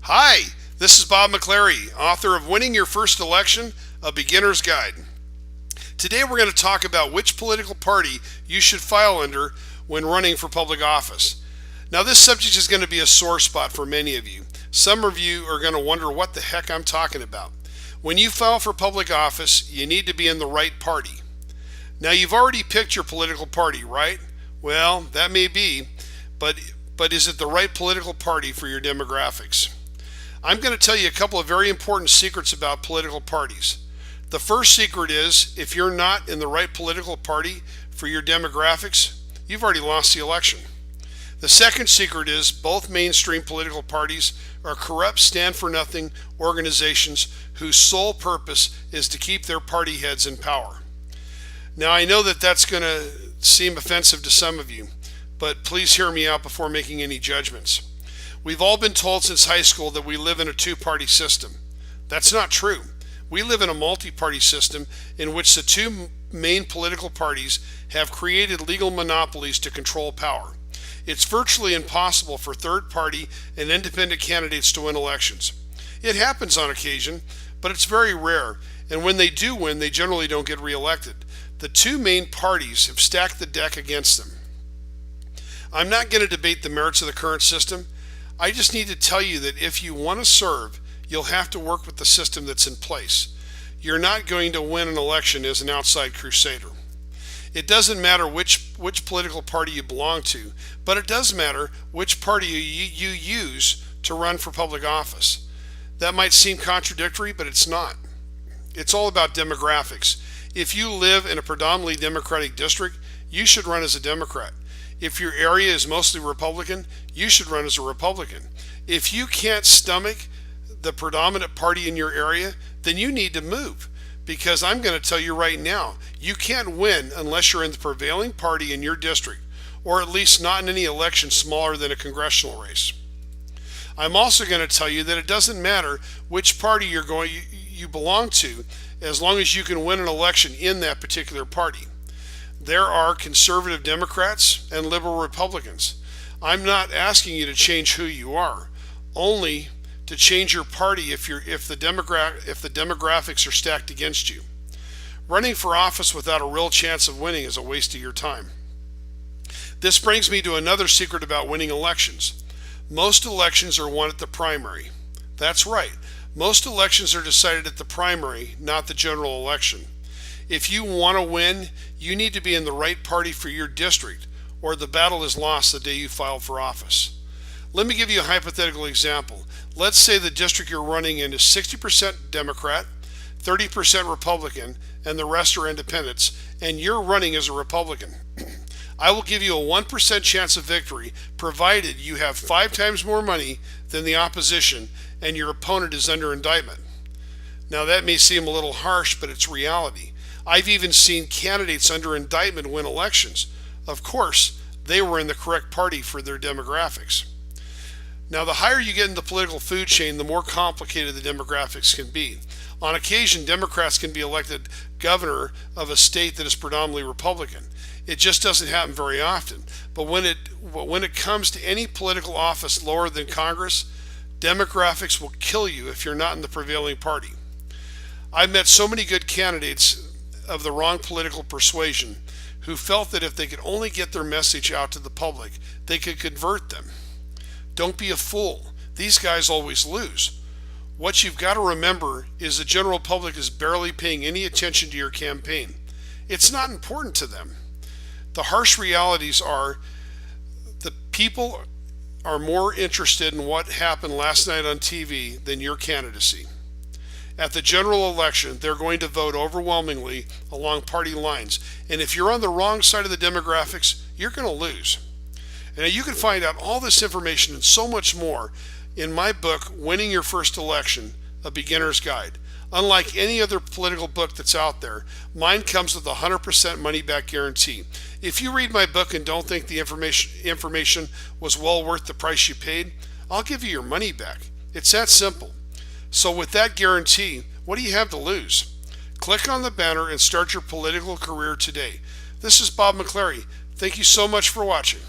Hi, this is Bob McCleary, author of Winning Your First Election, A Beginner's Guide. Today we're going to talk about which political party you should file under when running for public office. Now this subject is going to be a sore spot for many of you. Some of you are going to wonder what the heck I'm talking about. When you file for public office, you need to be in the right party. Now you've already picked your political party, right? Well, that may be, but is it the right political party for your demographics? I'm going to tell you a couple of very important secrets about political parties. The first secret is if you're not in the right political party for your demographics, you've already lost the election. The second secret is both mainstream political parties are corrupt, stand-for-nothing organizations whose sole purpose is to keep their party heads in power. Now I know that that's going to seem offensive to some of you, but please hear me out before making any judgments. We've all been told since high school that we live in a two-party system. That's not true. We live in a multi-party system in which the two main political parties have created legal monopolies to control power. It's virtually impossible for third-party and independent candidates to win elections. It happens on occasion, but it's very rare, and when they do win, they generally don't get reelected. The two main parties have stacked the deck against them. I'm not going to debate the merits of the current system. I just need to tell you that if you want to serve, you'll have to work with the system that's in place. You're not going to win an election as an outside crusader. It doesn't matter which political party you belong to, but it does matter which party you use to run for public office. That might seem contradictory, but it's not. It's all about demographics. If you live in a predominantly Democratic district, you should run as a Democrat. If your area is mostly Republican, you should run as a Republican. If you can't stomach the predominant party in your area, then you need to move. Because I'm going to tell you right now, you can't win unless you're in the prevailing party in your district, or at least not in any election smaller than a congressional race. I'm also going to tell you that it doesn't matter which party you belong to, as long as you can win an election in that particular party. There are conservative Democrats and liberal Republicans. I'm not asking you to change who you are, only to change your party if the demographics are stacked against you. Running for office without a real chance of winning is a waste of your time. This brings me to another secret about winning elections. Most elections are won at the primary. That's right. Most elections are decided at the primary, not the general election. If you want to win, you need to be in the right party for your district, or the battle is lost the day you filed for office. Let me give you a hypothetical example. Let's say the district you're running in is 60% Democrat, 30% Republican, and the rest are independents, and you're running as a Republican. I will give you a 1% chance of victory, provided you have 5 times more money than the opposition and your opponent is under indictment. Now that may seem a little harsh, but it's reality. I've even seen candidates under indictment win elections. Of course, they were in the correct party for their demographics. Now, the higher you get in the political food chain, the more complicated the demographics can be. On occasion, Democrats can be elected governor of a state that is predominantly Republican. It just doesn't happen very often. But when it comes to any political office lower than Congress, demographics will kill you if you're not in the prevailing party. I've met so many good candidates of the wrong political persuasion who felt that if they could only get their message out to the public, they could convert them. Don't be a fool. These guys always lose. What you've got to remember is the general public is barely paying any attention to your campaign. It's not important to them. The harsh realities are the people are more interested in what happened last night on TV than your candidacy. At the general election, they're going to vote overwhelmingly along party lines. And if you're on the wrong side of the demographics, you're going to lose. And you can find out all this information and so much more in my book, Winning Your First Election, A Beginner's Guide. Unlike any other political book that's out there, mine comes with a 100% money-back guarantee. If you read my book and don't think the information was well worth the price you paid, I'll give you your money back. It's that simple. So with that guarantee, what do you have to lose? Click on the banner and start your political career today. This is Bob McCleary. Thank you so much for watching.